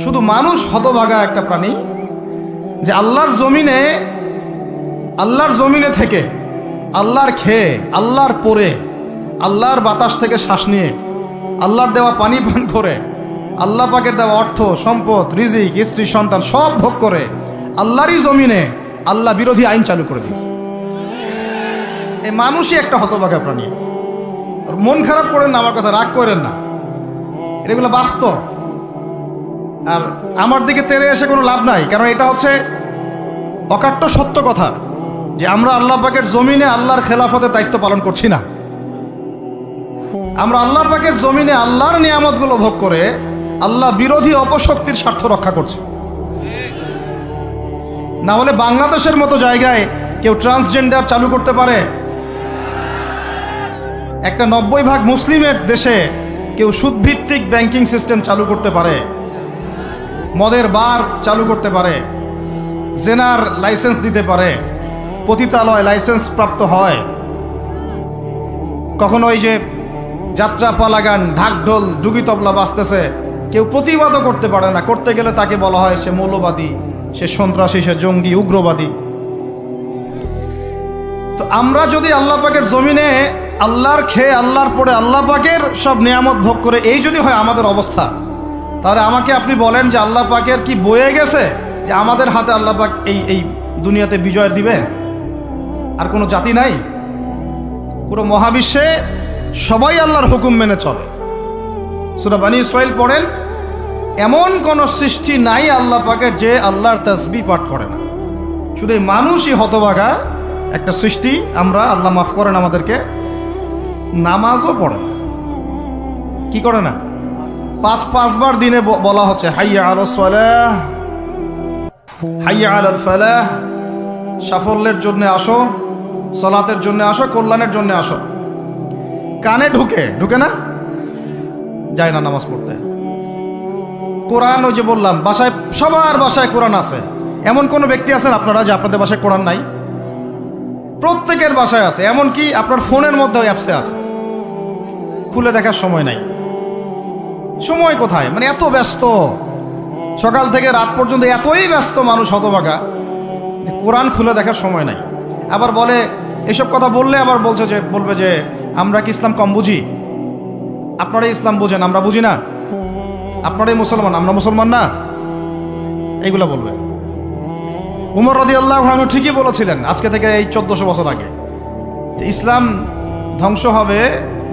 শুধু মানুষ হতভাগা একটা প্রাণী যে আল্লাহর জমিনে থেকে আল্লাহর খেয়ে, আল্লাহর পরে, আল্লাহর বাতাস থেকে শ্বাস নিয়ে, আল্লাহর দেওয়া পানি পান করে, আল্লাহ পাকের দেওয়া অর্থ, সম্পদ, রিজিক, স্ত্রী, সন্তান সব ভোগ করে আল্লাহরই জমিনে আল্লাহ বিরোধী আইন চালু করে দিয়েছে। এই মানুষই একটা হতভাগা প্রাণী। মন খারাপ করেন না, আমার কথা রাগ করেন না, এগুলো বাস্তব। আর আমার দিকে তেড়ে এসে কোনো লাভ নাই, কারণ এটা হচ্ছে অকাট্য সত্য কথা যে আমরা আল্লাহ পাকের জমিনে আল্লাহর খেলাফতের দায়িত্ব পালন করছি না। আমরা আল্লাহ পাকের জমিনে আল্লাহর নিয়ামতগুলো ভোগ করে আল্লাহ বিরোধী অপশক্তির স্বার্থ রক্ষা করছে। না হলে বাংলাদেশের মতো জায়গায় কেউ ট্রান্সজেন্ডার চালু করতে পারে? একটা 90% মুসলিমের দেশে কেউ সুদভিত্তিক ব্যাংকিং সিস্টেম চালু করতে পারে? মদের বার চালু করতে পারে? জেনার লাইসেন্স দিতে পারে? পতিতালয় লাইসেন্স প্রাপ্ত হয়? কখনো ওই যে যাত্রা পালাগান, ঢাকঢোল, ডুগি তবলা বাজতেছে, কেউ প্রতিবাদও করতে পারে না। করতে গেলে তাকে বলা হয় সে মৌলবাদী, সে সন্ত্রাসী, সে জঙ্গি, উগ্রবাদী। তো আমরা যদি আল্লাহ পাকের জমিনে আল্লাহর খেয়ে, আল্লাহর পরে, আল্লাহ পাকের সব নিয়ামত ভোগ করে এই যদি হয় আমাদের অবস্থা, তাহলে আমাকে আপনি বলেন যে আল্লাহ পাকের কি বয়ে গেছে যে আমাদের হাতে আল্লাহ পাক এই দুনিয়াতে বিজয় দিবে? আর কোনো জাতি নাই? পুরো মহাবিশ্বে সবাই আল্লাহর হুকুম মেনে চলে। সূরা বনী ইসরাঈল পড়েন, এমন কোন সৃষ্টি নাই আল্লাহ পাকের যে আল্লাহর তাসবিহ পাঠ করে না। শুধু এই মানুষই হতভাগা একটা সৃষ্টি। আমরা, আল্লাহ মাফ করেন আমাদেরকে, নামাজও পড়ে না। কি করে না? পাঁচবার দিনে বলা হচ্ছে হাইয়া আলাস সালাহ, হাইয়া আলাল ফালাহ, সাফল্যের জন্য আসো, সালাতের জন্য আসো, কল্যাণের জন্য আসো। কানে ঢুকে না, যায় না নামাজ পড়তে। কোরআন, ওই যে বললাম, বাসায়, সবার বাসায় কোরআন আছে। এমন কোনো ব্যক্তি আছেন আপনারা যে আপনাদের বাসায় কোরআন নাই? প্রত্যেকের বাসায় আছে। এমনকি আপনার ফোনের মধ্যে ওই অ্যাপসে আছে, খুলে দেখার সময় নাই। সময় কোথায়? মানে এত ব্যস্ত, সকাল থেকে রাত পর্যন্ত এতই ব্যস্ত মানুষ হতভাগা, কোরআন খুলে দেখার সময় নাই। আবার বলে, এসব কথা বললে আবার বলবে যে আমরা কি ইসলাম কম বুঝি? আপনারাই ইসলাম বুঝেন, আমরা বুঝি না। আপনারাই মুসলমান, আমরা মুসলমান না, এইগুলা বলবে। উমর রাদিয়াল্লাহু আনহু ঠিকই বলেছিলেন আজকে থেকে এই 1400 বছর আগে, ইসলাম ধ্বংস হবে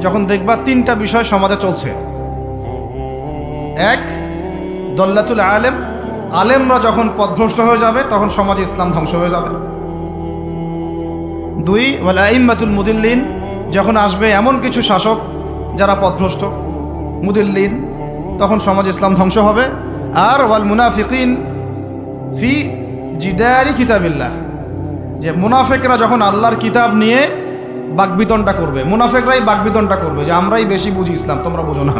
যখন দেখবা 3টা বিষয় সমাজে চলছে। 1, দল্লাতুল আলেম, আলেমরা যখন পথভ্রষ্ট হয়ে যাবে তখন সমাজে ইসলাম ধ্বংস হয়ে যাবে। 2, ওয়াল আইম্মাতুল মুদিল্লিন, যখন আসবে এমন কিছু শাসক যারা পথভ্রষ্ট, মুদিল্লিন, তখন সমাজ ইসলাম ধ্বংস হবে। আর ওয়াল মুনাফিকিন ফি জিদারি কিতাবিল্লাহ, যে মুনাফিকরা যখন আল্লাহর কিতাব নিয়ে বাকবিতনটা করবে, মুনাফিকরাই বাকবিতনটা করবে যে আমরাই বেশি বুঝি ইসলাম, তোমরা বোঝো না।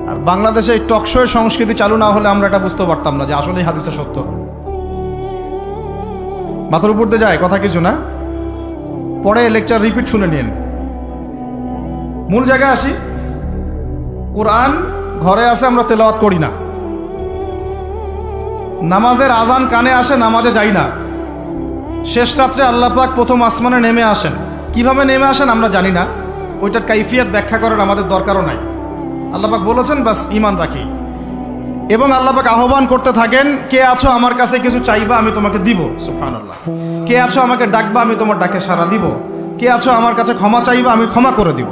আর বাংলাদেশে টকশোয়ের সংস্কৃতি চালু না হলে আমরা এটা বুঝতে পারতাম না যে আসলে এই হাদিসটা সত্য। মাথার উপর দিয়ে যায় কথা কিছু না, পরে লেকচার রিপিট শুনে নিন। মূল জায়গায় আসি। কোরআন ঘরে আসে, আমরা তেলাওয়াত করি না। নামাজের আজান কানে আসে, নামাজে যাই না। শেষ রাত্রে আল্লাহ পাক প্রথম আসমানে নেমে আসেন। কিভাবে নেমে আসেন আমরা জানি না, ওইটার কাইফিয়াত ব্যাখ্যা করার আমাদের দরকারও নাই। আল্লাহ পাক বলেছেন, বাস ঈমান রাখি। এবং আল্লাহ পাক আহ্বান করতে থাকেন, কে আছো আমার কাছে কিছু চাইবা, আমি তোমাকে দিব। সুবহানাল্লাহ। কে আছো আমাকে ডাকবা, আমি তোমার ডাকে সাড়া দিব। কে আছো আমার কাছে ক্ষমা চাইবা, আমি ক্ষমা করে দিব।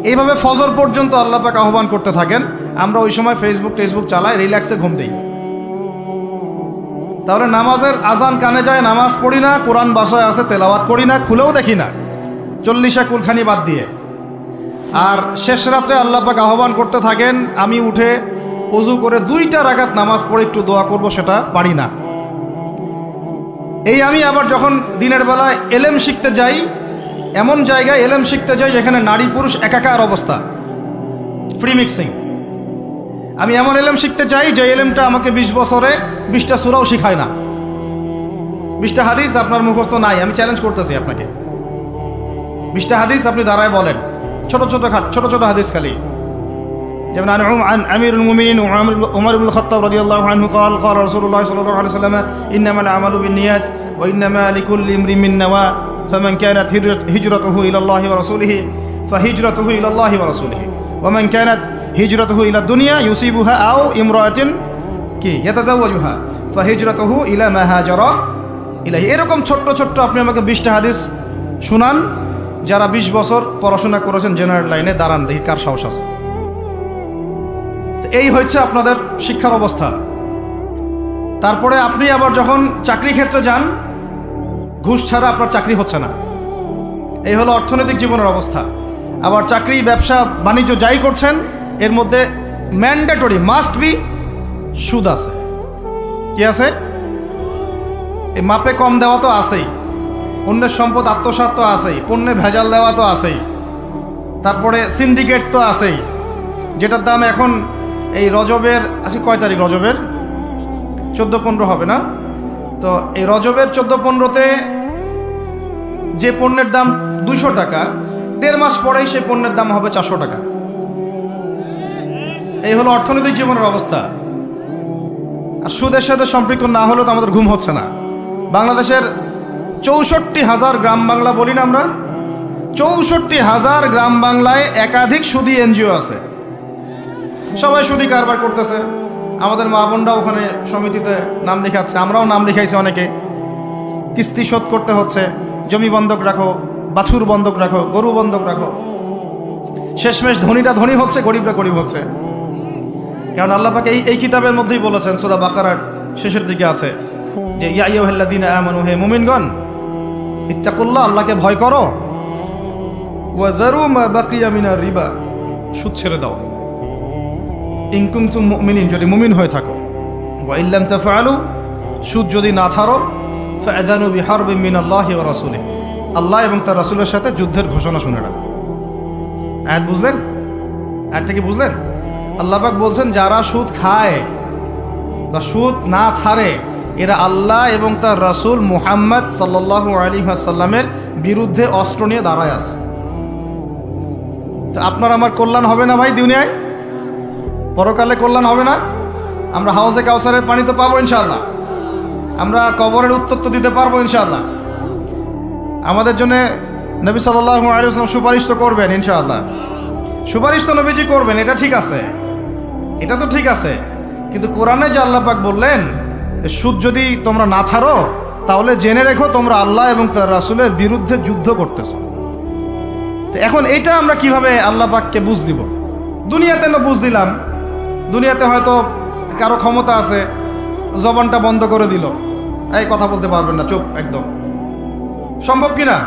এইভাবে ফজর পর্যন্ত আল্লাহ পাক আহ্বান করতে থাকেন। আমরা ওই সময় ফেসবুক চালাই, রিল্যাক্সে ঘুম দিই। তাহলে নামাজের আজান কানে যায়, নামাজ পড়ি না, কোরআন বাসায় আছে, তেলাওয়াত করি না, খুলেও দেখি না, 40 কুলখানি বাদ দিয়ে। আর শেষ রাত্রে আল্লাহ পাক আহ্বান করতে থাকেন, আমি উঠে ওযু করে 2টা রাকাত নামাজ পড়ে একটু দোয়া করব, সেটা পারি না। এই আমি আবার যখন দিনের বেলায় এলেম শিখতে যাই, এমন জায়গায় এলেম শিখতে যাই যেখানে নারী পুরুষ একাকার অবস্থা, ফ্রি মিক্সিং। আমি এমন এলেম শিখতে চাই যে এলেমটা আমাকে 20 বছরে 20টা সূরাও শিখায় না। 20টা হাদিস আপনার মুখস্থ নাই, আমি চ্যালেঞ্জ করতেছি আপনাকে। 20টা হাদিস আপনি দাঁড়ায় বলেন, ছোট ছোট হাদিস খালি। যেমন عن أمير المؤمنين عمر بن الخطاب رضي الله عنه قال قال رسول الله صلى الله عليه وسلم إنما الأعمال بالنيات وإنما لكل امرئ ما نوى فمن كانت هجرته إلى الله ورسوله فهجرته إلى الله ورسوله ومن كانت هجرته إلى الدنيا يصيبها أو امرأة يتزوجها فهجرته إلى ما هاجر إليه। এরকম ছোট্ট ছোট্ট আপনি আমাকে 20টা হাদিস শুনান, যারা 20 বছর পড়াশোনা করেছেন জেনারেল লাইনে, দাঁড়ান দেখি কার সাহস আছে। এই হচ্ছে আপনাদের শিক্ষার অবস্থা। তারপরে আপনি আবার যখন চাকরি ক্ষেত্রে যান, ঘুষ ছাড়া আপনার চাকরি হচ্ছে না। এই হলো অর্থনৈতিক জীবনের অবস্থা। আবার চাকরি, ব্যবসা, বাণিজ্য যাই করছেন, এর মধ্যে ম্যান্ডেটরি মাস্ট বি সুদ আছে। কি আছে? এই মাপে কম দেওয়া তো আছেই, অন্যের সম্পদ আত্মসাৎ তো আছেই, পণ্যে ভেজাল দেওয়া তো আছেই, তারপরে সিন্ডিকেট তো আছেই, যেটার দাম এখন এই রজবের, আজকে কয় তারিখ? রজবের 14-15 হবে না? তো এই রজবের 14-15-তে যে পণ্যের দাম 200 টাকা, 1.5 মাস পরেই সেই পণ্যের দাম হবে 400 টাকা। এই হলো অর্থনৈতিক জীবনের অবস্থা। আর সুদের সাথে সম্পৃক্ত না হলেও তো আমাদের ঘুম হচ্ছে না। বাংলাদেশের 64,000 গ্রাম বাংলা বলি না আমরা, 64,000 গ্রাম বাংলায় একাধিক সুদী এনজিও আছে। সবাই সুদী কারবার করতেছে। আমাদের মা বোনরা ওখানে সমিতিতে নাম লেখাচ্ছে, আমরাও নাম লিখাইছি অনেকে। কিস্তি শোধ করতে হচ্ছে, জমি বন্ধক রাখো, বাছুর বন্ধক রাখো, গরু বন্ধক রাখো। শেষমেশ ধনীরা ধনী হচ্ছে, গরিবরা গরিব হচ্ছে। কারণ আল্লাহ পাক এই কিতাবের মধ্যেই বলেছেন, সূরা বাকারার শেষের দিকে আছে যে ইয়া আইয়ুহাল্লাযীনা আমানু, হে মুমিনগণ, ইত্তাকুল্লাহ, আল্লাহকে ভয় করো, ওয়া যারু মা বাকিয়া মিনার রিবা, সুদ ছেড়ে দাও, ইন কুনতুম মুমিনিন, যদি মুমিন হয়ে থাকো, ওয়া ইল্লাম তাফআলু, সুদ যদি না ছাড়ো, ফাআযানু বিহারবিন মিনাল্লাহি ওয়া রাসূলিহি, আল্লাহ এবং তার রাসূলের সাথে যুদ্ধের ঘোষণা শুনে রাখো। আয়াত বুঝলেন? আয়াতটা কি বুঝলেন? আল্লাহ পাক বলছেন যারা সুদ খায় বা সুদ না ছাড়ে, এরা আল্লাহ এবং তার রাসূল মুহাম্মদ সাল্লাল্লাহু আলাইহি ওয়াসাল্লামের বিরুদ্ধে অস্ত্র নিয়ে দাঁড়ায় আছে। তো আপনার আমার কল্যাণ হবে না ভাই? দুনিয়ায় পরকালে কল্যাণ হবে না? আমরা হাউজে কাউসারের পানি তো পাবো ইনশাআল্লাহ, আমরা কবরের উত্তর তো দিতে পারবো ইনশাআল্লাহ। আমাদের জন্য নবী সাল্লাল্লাহু আলাইহি ওয়াসাল্লাম সুপারিশ তো করবেন ইনশাআল্লাহ। সুপারিশ তো নবীজি করবেন, এটা ঠিক আছে, এটা তো ঠিক আছে। কিন্তু কোরআনে যে আল্লাহ পাক বললেন সুদ যদি তোমরা না ছাড়ো, তাহলে জেনে রেখো তোমরা আল্লাহ এবং তার রাসূলের বিরুদ্ধে যুদ্ধ করতেছো। তো এখন এইটা আমরা কিভাবে আল্লাহ পাককে বুঝ দিব? দুনিয়াতে না বুঝ দিলাম, দুনিয়াতে হয়তো কারো ক্ষমতা আছে, জবানটা বন্ধ করে দিল, এই কথা বলতে পারবেন না, চুপ একদম। সম্ভব কি না?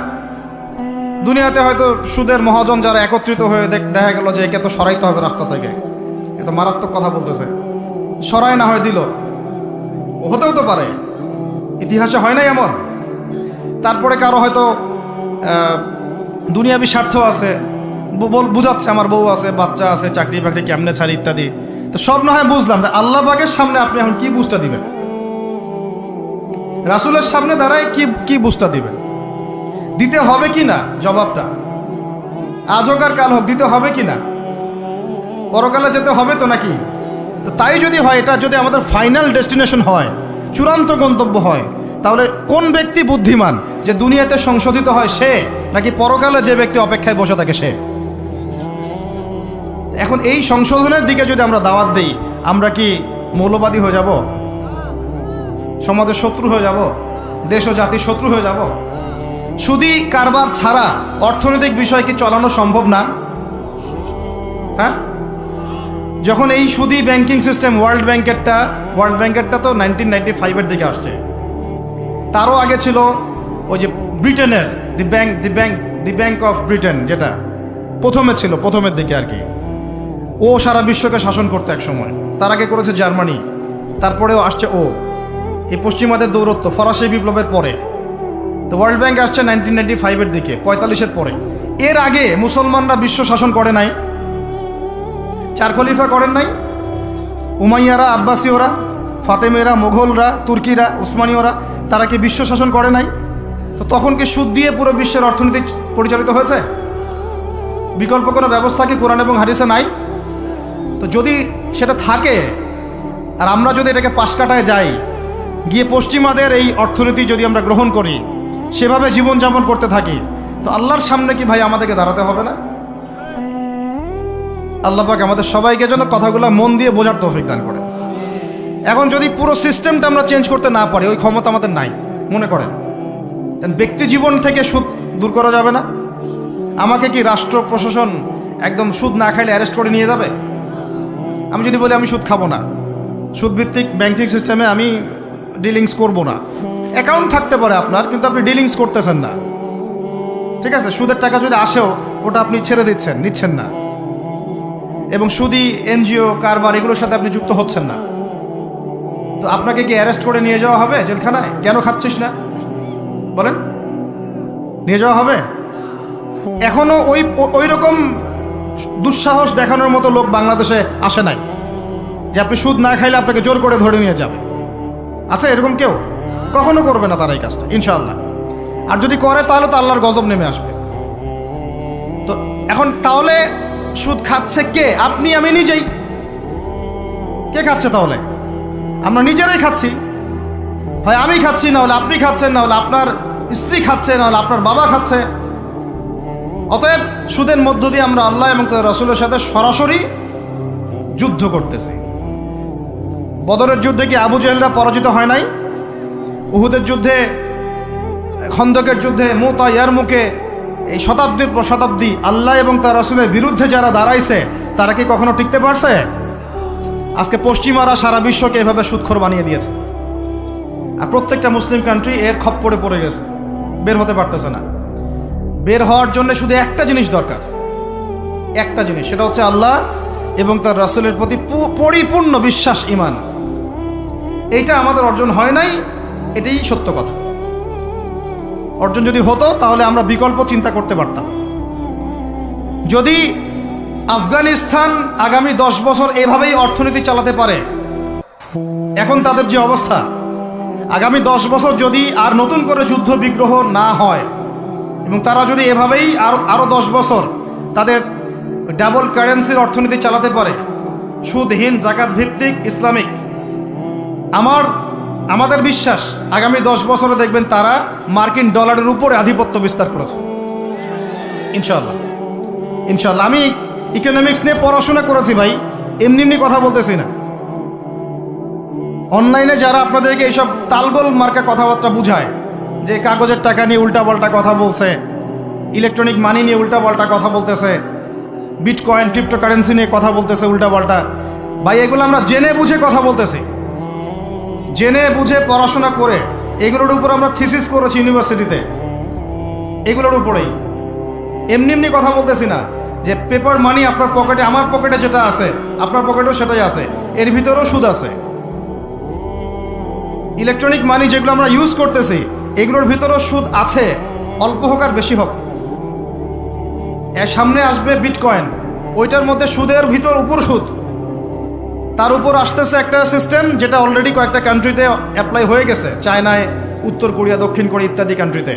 দুনিয়াতে হয়তো সুদের মহাজন যারা একত্রিত হয়ে দেখা গেল যে একে তো সরাইতে হবে রাস্তা থেকে, এ তো মারাত্মক কথা বলতেছে, সরাই না হয় দিল, হতেও তো পারে, ইতিহাসে হয় নাই এমন। তারপরে কারো হয়তো দুনিয়াবি স্বার্থ আছে, বুঝাচ্ছে আমার বউ আছে, বাচ্চা আছে, চাকরি বাকরি কেমনে ছাড়ি ইত্যাদি। তো সব না হয় বুঝলাম, আল্লাহ পাকের সামনে আপনি এখন কি বুঝটা দিবেন? রাসূলের সামনে দাঁড়ায় কি বুঝটা দিবেন? দিতে হবে কি না জবাবটা? আজ হোক আর কাল হোক দিতে হবে কি না? পরকালে যেতে হবে তো নাকি? তো তাই যদি হয়, এটা যদি আমাদের ফাইনাল ডেস্টিনেশন হয়, চূড়ান্ত গন্তব্য হয়, তাহলে কোন ব্যক্তি বুদ্ধিমান, যে দুনিয়াতে সংশোধিত হয় সে, নাকি পরকালে যে ব্যক্তি অপেক্ষায় বসে থাকে সে? এখন এই সংশোধনের দিকে যদি আমরা দাওয়াত দিই, আমরা কি মৌলবাদী হয়ে যাব? সমাজের শত্রু হয়ে যাব? দেশ ও জাতির শত্রু হয়ে যাব? সুদী কারবার ছাড়া অর্থনৈতিক বিষয় কি চালানো সম্ভব না? হ্যাঁ, যখন এই সুদী ব্যাংকিং সিস্টেম, ওয়ার্ল্ড ব্যাংকেরটা তো 1995-এর দিকে আসছে। তারও আগে ছিল ওই যে ব্রিটেনের দি ব্যাংক অফ ব্রিটেন, যেটা প্রথমে ছিল, প্রথমের দিকে আর কি। ও সারা বিশ্বকে শাসন করতে এক সময়। তার আগে করেছে জার্মানি, তারপরেও আসছে ও। এই পশ্চিমাদের দৌরত্ব ফরাসি বিপ্লবের পরে। তো ওয়ার্ল্ড ব্যাংক আসছে 1995-এর দিকে, 45-এর পরে। এর আগে মুসলমানরা বিশ্ব শাসন করে নাই? 4 খলিফা করেন নাই? উমাইয়ারা, আব্বাসীয়রা, ফাতেমেরা, মোঘলরা, তুর্কিরা, উসমানীয়রা, তারা কি বিশ্ব শাসন করে নাই? তো তখন কি সুদ দিয়ে পুরো বিশ্বের অর্থনীতি পরিচালিত হয়েছে? বিকল্প কোনো ব্যবস্থা কি কোরআন এবং হাদিসে নাই? তো যদি সেটা থাকে আর আমরা যদি এটাকে পাশ কাটায় যাই, গিয়ে পশ্চিমাদের এই অর্থনীতি যদি আমরা গ্রহণ করি, সেভাবে জীবনযাপন করতে থাকি, তো আল্লাহর সামনে কি ভাই আমাদেরকে দাঁড়াতে হবে না? আল্লাহ পাক আমাদের সবাইকে যেন কথাগুলো মন দিয়ে বোঝার তৌফিক দান করে। এখন যদি পুরো সিস্টেমটা আমরা চেঞ্জ করতে না পারি, ওই ক্ষমতা আমাদের নাই মনে করেন, ব্যক্তি জীবন থেকে সুদ দূর করা যাবে না? আমাকে কি রাষ্ট্র প্রশাসন একদম সুদ না খাইলে অ্যারেস্ট করে নিয়ে যাবে? আমি যদি বলি আমি সুদ খাবো না, সুদভিত্তিক ব্যাংকিং সিস্টেমে আমি ডিলিংস করব না, অ্যাকাউন্ট থাকতে পারে আপনার, কিন্তু আপনি ডিলিংস করতেছেন না, ঠিক আছে? সুদের টাকা যদি আসেও ওটা আপনি ছেড়ে দিচ্ছেন, নিচ্ছেন না, এবং সুদি এনজিও কারবার এগুলোর সাথে আপনি যুক্ত হচ্ছেন না, তো আপনাকে কি অ্যারেস্ট করে নিয়ে যাওয়া হবে জেলখানায়? কেন খাচ্ছিস না বলেন, নিয়ে যাওয়া হবে? এখনো ওই রকম দুঃসাহস দেখানোর মতো লোক বাংলাদেশে আসে নাই যে আপনি সুদ না খাইলে আপনাকে জোর করে ধরে নিয়ে যাবে। আচ্ছা, এরকম কেউ কখনো করবে না তারা এই কাজটা, ইনশাআল্লাহ। আর যদি করে তাহলে তো আল্লাহর গজব নেমে আসবে। তো এখন তাহলে সুদ খাচ্ছে কে? আপনি, আমি নিজেই। কে খাচ্ছে তাহলে? আমরা নিজেরাই খাচ্ছি। হয় আমি খাচ্ছি, না হলে আপনি খাচ্ছেন, না হলে আপনার স্ত্রী খাচ্ছে, না হলে আপনার বাবা খাচ্ছে। অতএব সুদের মধ্য দিয়ে আমরা আল্লাহ এবং তার রাসূলের সাথে সরাসরি যুদ্ধ করতেছি। বদরের যুদ্ধে কি আবু জেহেলরা পরাজিত হয় নাই? উহুদের যুদ্ধে, খন্দকের যুদ্ধে, মুতা, ইয়ারমুকে, এই শতাব্দীর পর শতাব্দী আল্লাহ এবং তার রাসূলের বিরুদ্ধে যারা দাঁড়াইছে তারা কি কখনো টিকতে পারছে? আজকে পশ্চিমারা সারা বিশ্বকে এভাবে সুদখোর বানিয়ে দিয়েছে, আর প্রত্যেকটা মুসলিম কান্ট্রি এর খপ্পরে পড়ে গেছে, বের হতে পারতেছে না। বের হওয়ার জন্য শুধু একটা জিনিস দরকার, একটা জিনিস, সেটা হচ্ছে আল্লাহ এবং তার রাসূলের প্রতি পরিপূর্ণ বিশ্বাস, ঈমান। এইটা আমাদের অর্জন হয় নাই, এটাই সত্য কথা। অর্জন যদি হতো তাহলে আমরা বিকল্প চিন্তা করতে পারতাম। যদি আফগানিস্তান আগামী 10 বছর এভাবেই অর্থনীতি চালাতে পারে, এখন তাদের যে অবস্থা, আগামী 10 বছর যদি আর নতুন করে যুদ্ধ বিগ্রহ না হয় এবং তারা যদি এভাবেই আরো 10 বছর তাদের ডাবল কারেন্সির অর্থনীতি চালাতে পারে, সুদহীন, জাকাত ভিত্তিক, ইসলামিক, আমাদের বিশ্বাস আগামী 10 বছরে দেখবেন তারা মার্কিন ডলারের উপরে আধিপত্য বিস্তার করেছে, ইনশাআল্লাহ। ইনশাআল্লাহ। আমি ইকোনমিক্স নিয়ে পড়াশোনা করেছি ভাই, এমনি এমনি কথা বলতেছি না। অনলাইনে যারা আপনাদেরকে এইসব তালগোল মার্কা কথাবার্তা বুঝায়, যে কাগজের টাকা নিয়ে উল্টাপাল্টা কথা বলছে, ইলেকট্রনিক মানি নিয়ে উল্টাপাল্টা কথা বলতেছে, বিটকয়েন, ক্রিপ্টোকারেন্সি নিয়ে কথা বলতেছে উল্টাপাল্টা, ভাই এগুলো আমরা জেনে বুঝে কথা বলতেছি, জেনে বুঝে পড়াশোনা করে এগুলোর উপর আমরা থিসিস করেছি ইউনিভার্সিটিতে, এগুলোর উপরেই। এমনি এমনি কথা বলতেছি না যে পেপার মানি আপনার পকেটে, আমার পকেটে যেটা আছে আপনার পকেটেও সেটাই আছে, এর ভিতরেও সুদ আছে। ইলেকট্রনিক মানি যেগুলো আমরা ইউজ করতেছি এগুলোর ভিতরেও সুদ আছে, অল্প হোক আর বেশি হোক। এর সামনে আসবে বিটকয়েন, ওইটার মধ্যে সুদের ভিতর উপর সুদ, তার উপর আসতেছে একটা সিস্টেম যেটা অলরেডি কয়েকটা কান্ট্রিতে অ্যাপ্লাই হয়ে গেছে, চায়নায়, উত্তর কোরিয়া, দক্ষিণ কোরিয়া ইত্যাদি কান্ট্রিতে।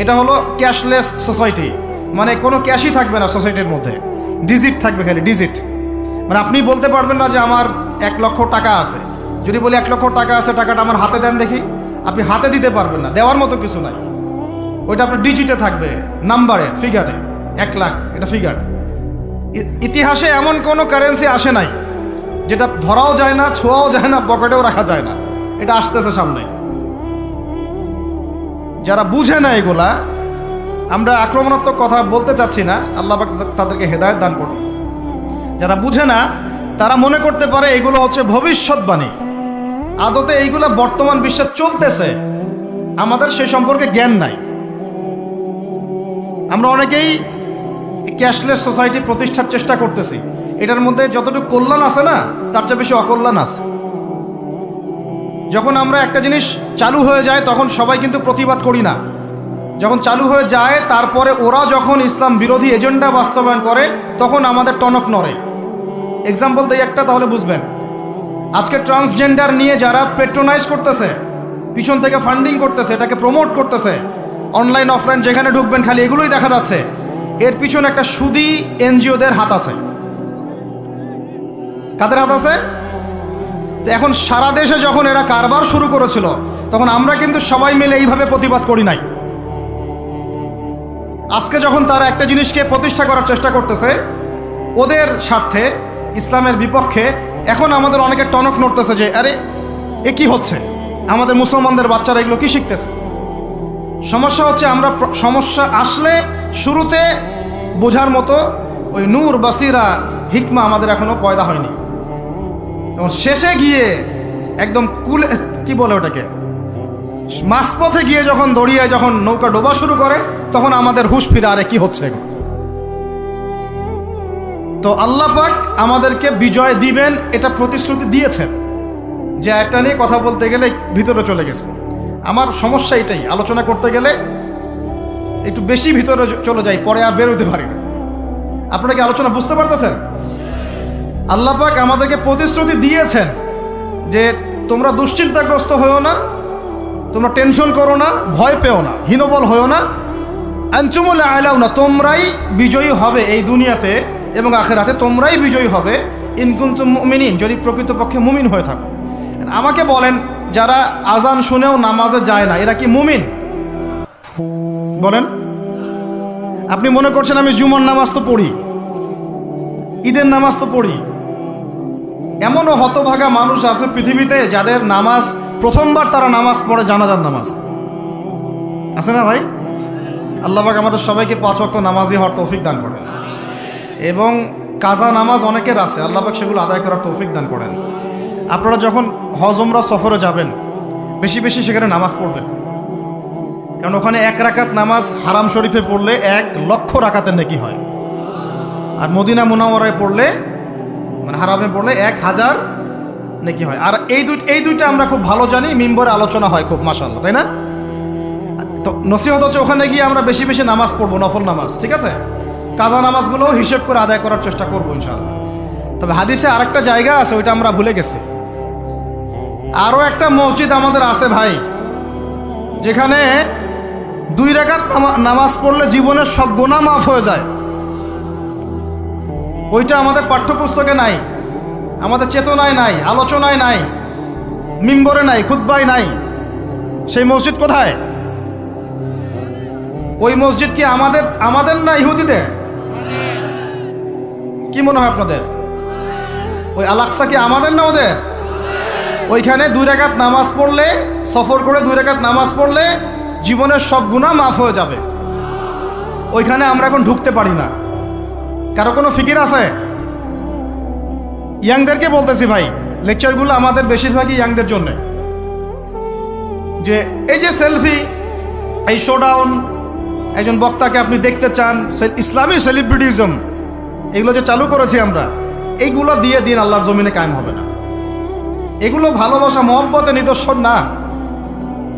এটা হলো ক্যাশলেস সোসাইটি, মানে কোনো ক্যাশই থাকবে না সোসাইটির মধ্যে, ডিজিট থাকবে, খালি ডিজিট। মানে আপনি বলতে পারবেন না যে আমার 1 লক্ষ টাকা আছে, যদি বলি 1 লক্ষ টাকা আছে, টাকাটা আমার হাতে দেন দেখি, আপনি হাতে দিতে পারবেন না, দেওয়ার মতো কিছু নাই। ওইটা আপনার ডিজিটে থাকবে, নাম্বারে, ফিগারে, 1 লাখ, এটা ফিগার। ইতিহাসে এমন কোনো কারেন্সি আসে নাই যেটা ধরাও যায় না, ছোঁয়াও যায় না, পকেটেও রাখা যায় না, এটা আসতেছে সামনে। যারা বুঝে না এগুলা, আমরা আক্রমণাত্মক কথা বলতে চাচ্ছি না, আল্লাহ পাক তাদেরকে হেদায়েত দান করুন। যারা বুঝে না তারা মনে করতে পারে এগুলো হচ্ছে ভবিষ্যৎবাণী, আদতে এইগুলা বর্তমান বিশ্বে চলতেছে, আমাদের সে সম্পর্কে জ্ঞান নাই। আমরা অনেকেই ক্যাশলেস সোসাইটি প্রতিষ্ঠার চেষ্টা করতেছি, এটার মধ্যে যতটুকু কল্যাণ আছে না তার চেয়ে বেশি অকল্যাণ আছে। যখন আমরা একটা জিনিস চালু হয়ে যায় তখন সবাই কিন্তু প্রতিবাদ করি না, যখন চালু হয়ে যায় তারপরে ওরা যখন ইসলাম বিরোধী এজেন্ডা বাস্তবায়ন করে তখন আমাদের টনক নড়ে। এক্সাম্পল দিই একটা, তাহলে বুঝবেন। আজকে ট্রান্সজেন্ডার নিয়ে যারা পেট্রোনাইজ করতেছে, পিছন থেকে ফান্ডিং করতেছে, এটাকে প্রমোট করতেছে, অনলাইন অফলাইন যেখানে ঢুকবেন খালি এগুলোই দেখা যাচ্ছে, এর পিছনে একটা সুদী এনজিওদের হাত আছে। কাদের হাত আছে? তো এখন সারা দেশে যখন এরা কারবার শুরু করেছিল তখন আমরা কিন্তু সবাই মিলে এইভাবে প্রতিবাদ করি নাই। আজকে যখন তারা একটা জিনিসকে প্রতিষ্ঠা করার চেষ্টা করতেছে ওদের স্বার্থে, ইসলামের বিপক্ষে, এখন আমাদের অনেকে টনক নড়তেছে যে আরে এ কি হচ্ছে, আমাদের মুসলমানদের বাচ্চারা এগুলো কি শিখতেছে। সমস্যা হচ্ছে আমরা সমস্যা আসলে শুরুতে বোঝার মতো ওই নূর, বাসিরা, হিকমা আমাদের এখনো পয়দা হয়নি। এবং শেষে গিয়ে একদম কুলে, কি বলে ওটাকে, মাঝপথে গিয়ে যখন দড়িয়ে যখন নৌকা ডোবা শুরু করে তখন আমাদের হুঁশ ফিরে, আরে কি হচ্ছে এগুলো। তো আল্লাহ পাক আমাদেরকে বিজয় দিবেন এটা প্রতিশ্রুতি দিয়েছেন। যে একটা নিয়ে কথা বলতে গেলে ভিতরে চলে গেছে, আমার সমস্যা এটাই, আলোচনা করতে গেলে একটু বেশি ভিতরে চলে যাই, পরে আর বেরোতে পারি না। আপনারা কি আলোচনা বুঝতে পারতেছেন? আল্লাহ পাক আমাদেরকে প্রতিশ্রুতি দিয়েছেন যে তোমরা দুশ্চিন্তাগ্রস্ত হয়েও না, তোমরা টেনশন করো না, ভয় পেও না, হীনবল হয়েও না, আনতুমুল আ'লাউনা, তোমরাই বিজয়ী হবে এই দুনিয়াতে এবং আখিরাতে, তোমরাই বিজয়ী হবে ইন কুনতুম মুমিনিন, যদি প্রকৃতপক্ষে মুমিন হয়ে থাকো। আমাকে বলেন, যারা আজান শুনেও নামাজে যায় না এরা কি মুমিন? বলেন। আপনি মনে করছেন আমি জুমার নামাজ তো পড়ি, ঈদের নামাজ তো পড়ি। এমনও হতভাগা মানুষ আছে পৃথিবীতে যাদের নামাজ প্রথমবার তারা নামাজ পড়ে জানাজার নামাজ, আছে না ভাই? আল্লাহ পাক আমাদের সবাইকে 5 ওয়াক্ত নামাজি হওয়ার তৌফিক দান করেন এবং কাজা নামাজ অনেকের আছে, আল্লাহ পাক সেগুলো আদায় করার তৌফিক দান করেন। আপনারা যখন হজ উমরা সফরে যাবেন বেশি বেশি সেখানে নামাজ পড়বেন, কারণ ওখানে 1 রাকাত নামাজ হারাম শরীফে পড়লে 1,00,000 রাকাতের নেকি হয়, আর মদিনা মুনাওয়ারায় পড়লে, মানে হারামে পড়লে 1000 নেকি হয়। আর এই দুইটা আমরা খুব ভালো জানি, মিম্বরে আলোচনা হয় খুব, মাশাআল্লাহ, তাই না? তো নসিহত হচ্ছে ওখানে গিয়ে আমরা বেশি বেশি নামাজ পড়বো, নফল নামাজ, ঠিক আছে? কাজা নামাজগুলো হিসেব করে আদায় করার চেষ্টা করবো ইনশাআল্লাহ। তবে হাদিসে আরেকটা জায়গা আছে, ওইটা আমরা ভুলে গেছি। আরও একটা মসজিদ আমাদের আছে ভাই, যেখানে 2 রাকাত নামাজ পড়লে জীবনের সব গুনাহ মাফ হয়ে যায়। ওইটা আমাদের পাঠ্যপুস্তকে নাই, আমাদের চেতনায় নাই, আলোচনায় নাই, মিম্বরে নাই, খুতবায় নাই। সেই মসজিদ কোথায়? ওই মসজিদ কি আমাদের না ইহুদিদের? কি মনে হয় আপনাদের? ওই আল-আকসা কি আমাদের না ওদের? ওইখানে 2 রাকাত নামাজ পড়লে, সফর করে 2 রাকাত নামাজ পড়লে জীবনের সব গুনাহ মাফ হয়ে যাবে। ওইখানে আমরা এখন ঢুকতে পারি না। কারো কোনো ফিকির আছে? ইয়াংদেরকে বলতেছি ভাই, লেকচারগুলো আমাদের বেশিরভাগই ইয়াংদের জন্য। যে এই যে সেলফি, এই শোডাউন, একজন বক্তাকে আপনি দেখতে চান, ইসলামী সেলিব্রিটিজম, এগুলো যে চালু করেছি আমরা, এইগুলো দিয়ে দিন আল্লাহর জমিনে কায়েম হবে না। এগুলো ভালোবাসা মহব্বতের নিদর্শন না।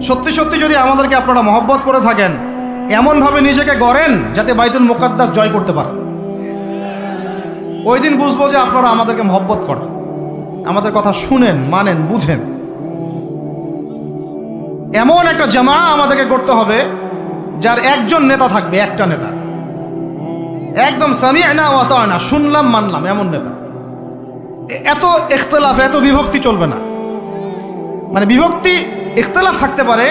সত্যি সত্যি যদি আমাদেরকে আপনারা মহব্বত করে থাকেন, এমনভাবে নিজেকে গড়েন যাতে বাইতুল মুকাদ্দাস জয় করতে পারেন। ওই দিন বুঝবো যে আপনারা আমাদেরকে মহব্বত করেন, আমাদের কথা শুনেন, মানেন, বুঝেন। এমন একটা জামা আমাদেরকে করতে হবে যার একজন নেতা থাকবে, একটা নেতা, একদম সামি'না ওয়া আতা'না, শুনলাম মানলাম, এমন নেতা। এত ইখতিলাফ, এত বিভক্তি চলবে না। মানে বিভক্তি, ইখতিলাফ থাকতে পারে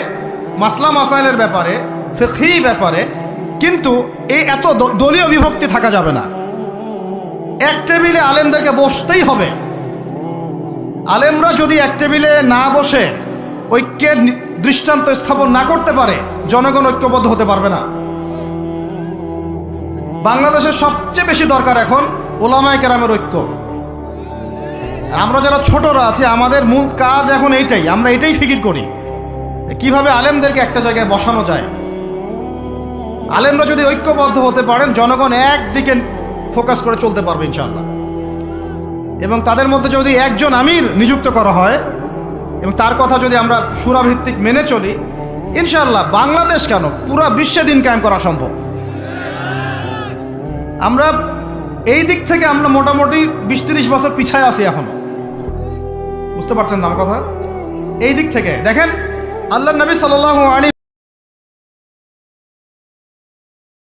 মাসলা মাসাইলের ব্যাপারে, ফিকহি ব্যাপারে, কিন্তু এই এত দলীয় বিভক্তি থাকা যাবে না। এক টেবিলে আলেমদেরকে বসতেই হবে। আলেমরা যদি এক টেবিলে না বসে ঐক্যের দৃষ্টান্ত স্থাপন না করতে পারে, জনগণ ঐক্যবদ্ধ হতে পারবে না। বাংলাদেশের সবচেয়ে বেশি দরকার এখন উলামায়ে কেরামের ঐক্য। আমরা যারা ছোটরা আছি আমাদের মূল কাজ এখন এইটাই, আমরা এটাই ফিকির করি কিভাবে আলেমদেরকে একটা জায়গায় বসানো যায়। আলেমরা যদি ঐক্যবদ্ধ হতে পারেন, জনগণ একদিকে ফোকাস করে চলতে পারবে ইনশাআল্লাহ। এবং তাদের মধ্যে যদি একজন আমির নিযুক্ত করা হয় এবং তার কথা যদি আমরা সূরাভিত্তিক মেনে চলি, ইনশাআল্লাহ বাংলাদেশ কেন পুরা বিশ্বে দিন কায়েম করা সম্ভব। আমরা এই দিক থেকে আমরা মোটামুটি 20-30 বছর পিছায় আছি এখনো, বুঝতে পারছেন না আমার কথা? এই দিক থেকে দেখেন, আল্লাহর নবী সাল্লাল্লাহু আলাইহি